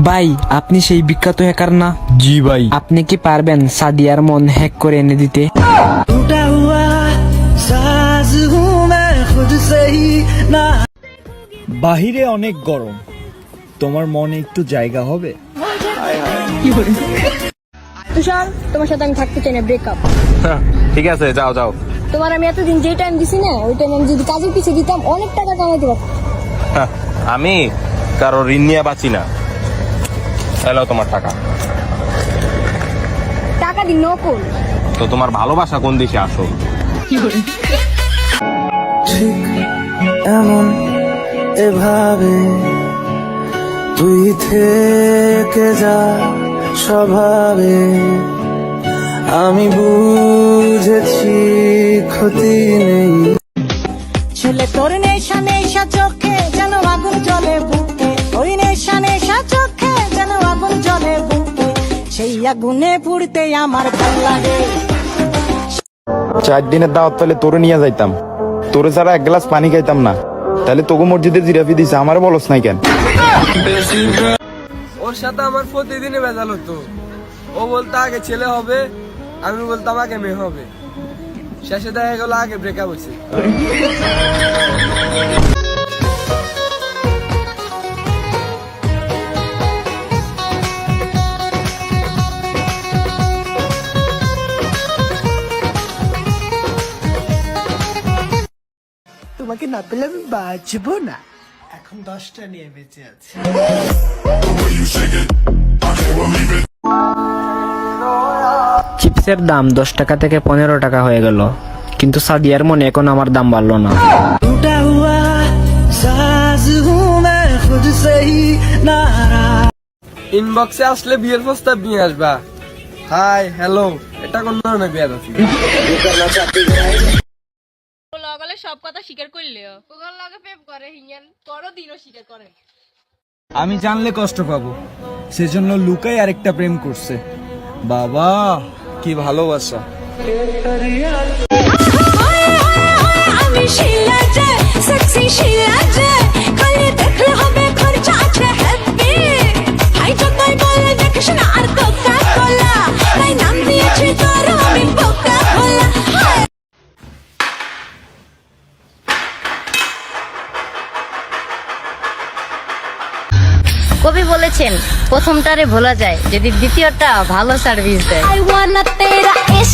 ভাই আপনি সেই বিখ্যাত হ্যাকার না? জি ভাই। আপনি কি পারবেন সাদিয়ার মন হ্যাক করে এনে দিতে? বাহিরে অনেক গরম, তোমার মনে একটু জায়গা হবে? তুষার, তোমার সাথে আমি থাকতে চাই না, ব্রেকআপ। ঠিক আছে, যাও যাও। তোমার আমি এতদিন যে টাইম দিছি না, ওই টাইম আমি যদি কাজের পিছিয়ে দিতাম অনেক টাকা কামাইতে পারতাম। আমি কারো ঋণ নিয়ে বাঁচি না। এলো তোমার টাকা। টাকা দিন নকল। তো তোমার ভালোবাসা কোন দিকে আসো? ঠিক এমন এভাবে তুই থেকে যা স্বভাবে, আমি বুঝেছি ক্ষতি নেই। ছেলে তোর নেশা নেশা চোখে যেন আগুন জ্বলে বুকে, ওই নেশা নেশা চোখে যেন আগুন জ্বলে বুকে, সেই আগুনে পুড়তে আমার ভাল লাগে। 4 দিনের দাওয়াত পেলে তোরে নিয়ে যাইতাম, তোরে ছাড়া এক গ্লাস পানি খাইতাম না। তাহলে তোকে মসজিদে জিরাফি দিছে, আমার বলস নাই কেন? ওর সাথে আমার প্রতিদিনই ভেজাল হতো। ও বলতো আগে ছেলে হবে, আমি বলতাম আগে মেয়ে হবে। শেষে দেখা গেল আগে ব্রেকআপ হয়েছে। তোমাকে না পেলে আমি বাঁচবো না। এখন 10টা নিয়ে বেঁচে আছি। চিপসের দাম 10 টাকা থেকে 15 টাকা হয়ে গেল, কিন্তু সাদিয়ার মনে এখন আমার দাম বাড়লো না। ইনবক্সে আসলে বিয়ের প্রস্তাব নিয়ে আসবা। হাই হ্যালো, এটা কোন ধরনের বিয়ে আছে? লগলে সব কথা স্বীকার করলেও ওগল লগে প্রেম করে হিঙ্গেন তোরও দিনও স্বীকার করে। আমি জানলে কষ্ট পাবো, সেজন্য লুকাই আরেকটা প্রেম করছে। বাবা কি ভালোবাসা! আমি শিলা যে সেক্সি শিলা যে, খালি দেখলে হবে খরচা আছে হ্যাপি। হাই যতই বলে দেখিস না আর কোকা কোলা, তাই নাম দিয়েছি তোর আমি কোকা কোলা। কবি বলেছেন প্রথমটারে ভোলা যায় যদি দ্বিতীয়টা ভালো সার্ভিস দেয়। I wanna তেরা ইশ